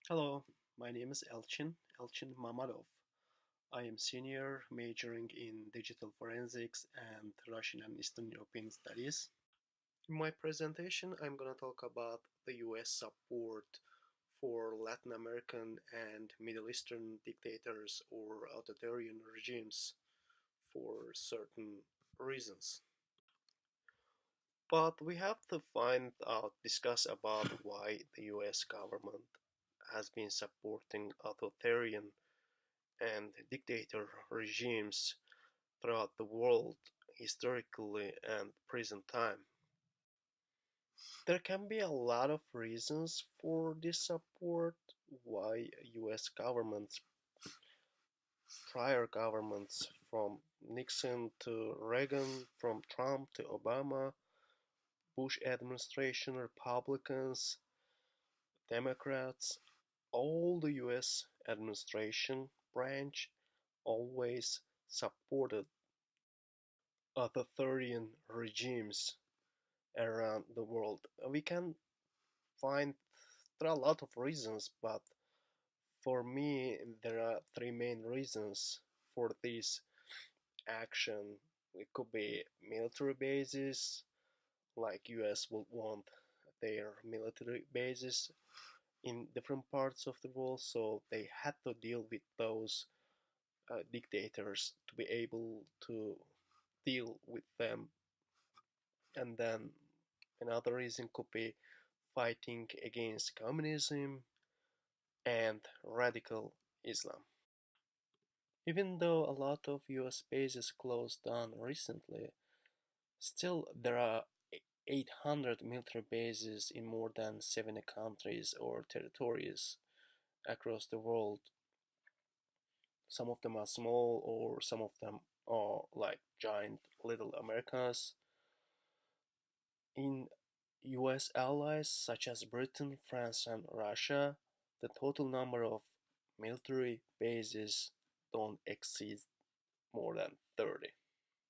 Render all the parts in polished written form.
Hello, my name is Elchin Mamadov. I am senior majoring in digital forensics and Russian and Eastern European studies. In my presentation, I'm going to talk about the US support for Latin American and Middle Eastern dictators or authoritarian regimes for certain reasons. But we have to discuss about why the US government has been supporting authoritarian and dictator regimes throughout the world historically and present time. There can be a lot of reasons for this support, why US governments, prior governments from Nixon to Reagan, from Trump to Obama, Bush administration, Republicans, Democrats, all the US administration branch always supported authoritarian regimes around the world. We can find there are a lot of reasons, but for me, there are three main reasons for this action. It could be military bases, like US would want their military bases in different parts of the world, so they had to deal with those dictators to be able to deal with them. And then another reason could be fighting against communism and radical Islam. Even though a lot of US bases closed down recently, still there are 800 military bases in more than 70 countries or territories across the world. Some of them are small, or some of them are like giant little Americas. In US allies such as Britain, France, and Russia, the total number of military bases don't exceed more than 30.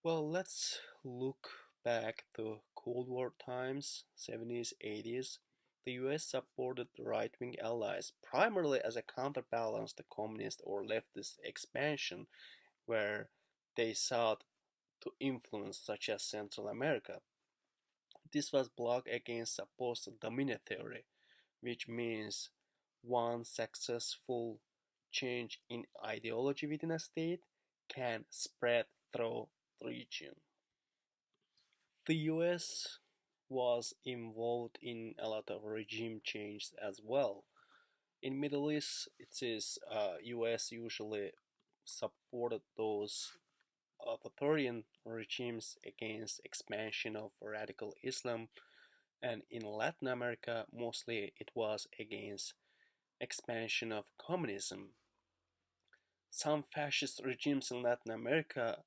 Well, let's look back to Cold War times, 70s, 80s. The US supported the right-wing allies primarily as a counterbalance to communist or leftist expansion, where they sought to influence such as Central America. This was blocked against supposed dominant theory, which means one successful change in ideology within a state can spread through the region. The US was involved in a lot of regime change as well. In Middle East, it is US usually supported those authoritarian regimes against expansion of radical Islam, and in Latin America mostly it was against expansion of communism. Some fascist regimes in Latin America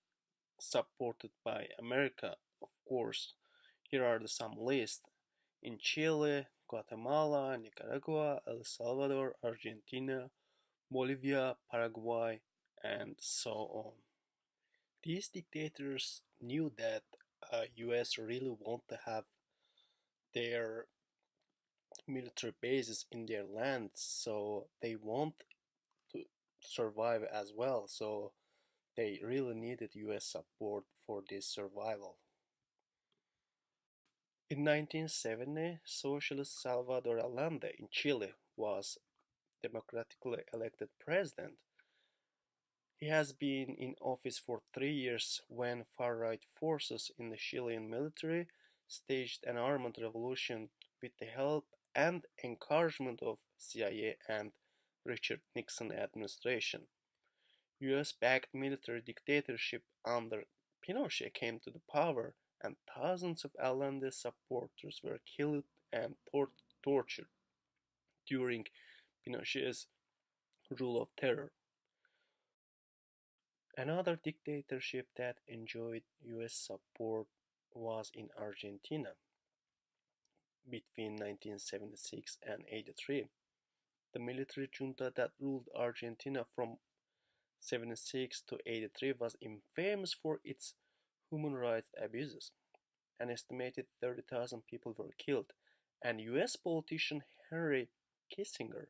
supported by America, of course. Here are some lists: in Chile, Guatemala, Nicaragua, El Salvador, Argentina, Bolivia, Paraguay, and so on. These dictators knew that US really want to have their military bases in their lands, so they want to survive as well. So they really needed US support for this survival. In 1970, socialist Salvador Allende in Chile was democratically elected president. He has been in office for 3 years when far-right forces in the Chilean military staged an armed revolution with the help and encouragement of CIA and Richard Nixon administration. US-backed military dictatorship under Pinochet came to the power, and thousands of Allende supporters were killed and tortured during Pinochet's rule of terror. Another dictatorship that enjoyed US support was in Argentina between 1976 and 83. The military junta that ruled Argentina from 76 to 83 was infamous for its human rights abuses. An estimated 30,000 people were killed, and US politician Henry Kissinger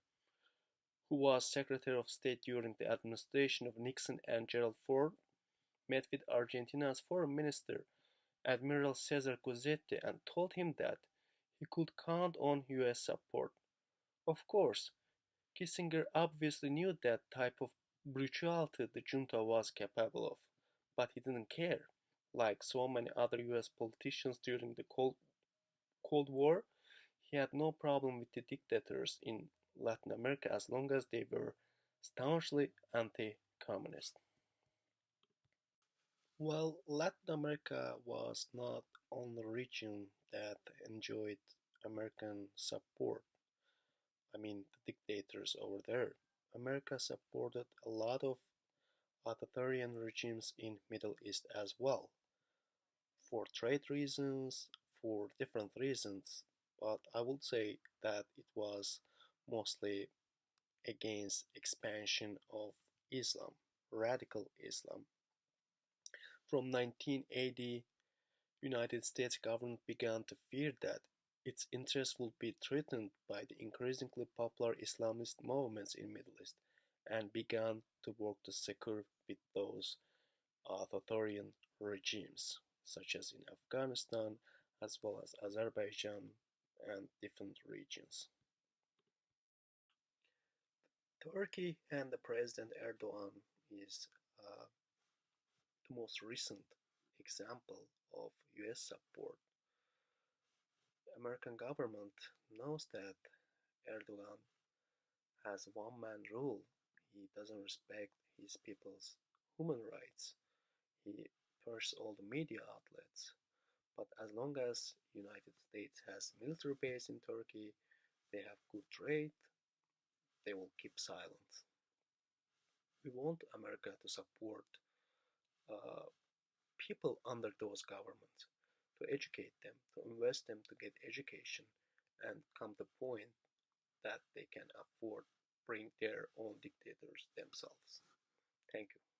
who was Secretary of State during the administration of Nixon and Gerald Ford, met with Argentina's Foreign Minister, Admiral Cesar Guzzetti, and told him that he could count on US support. Of course, Kissinger obviously knew that type of brutality the junta was capable of, but he didn't care. Like so many other US politicians during the Cold War, he had no problem with the dictators in Latin America as long as they were staunchly anti-communist. While Latin America was not only region that enjoyed American support, I mean the dictators over there, America supported a lot of authoritarian regimes in Middle East as well, for trade reasons, for different reasons, but I would say that it was mostly against expansion of Islam, radical Islam. From 1980, United States government began to fear that its interests would be threatened by the increasingly popular Islamist movements in Middle East and began to work to secure with those authoritarian regimes, such as in Afghanistan as well as Azerbaijan and different regions. Turkey and the President Erdogan is uh, the most recent example of US support. The American government knows that Erdogan has one-man rule. He doesn't respect his people's human rights. He purges all the media outlets. But as long as United States has military base in Turkey, they have good trade, they will keep silent. We want America to support uh, people under those governments, to educate them, to invest them to get education, and come to the point that they can afford bring their own dictators themselves. Thank you.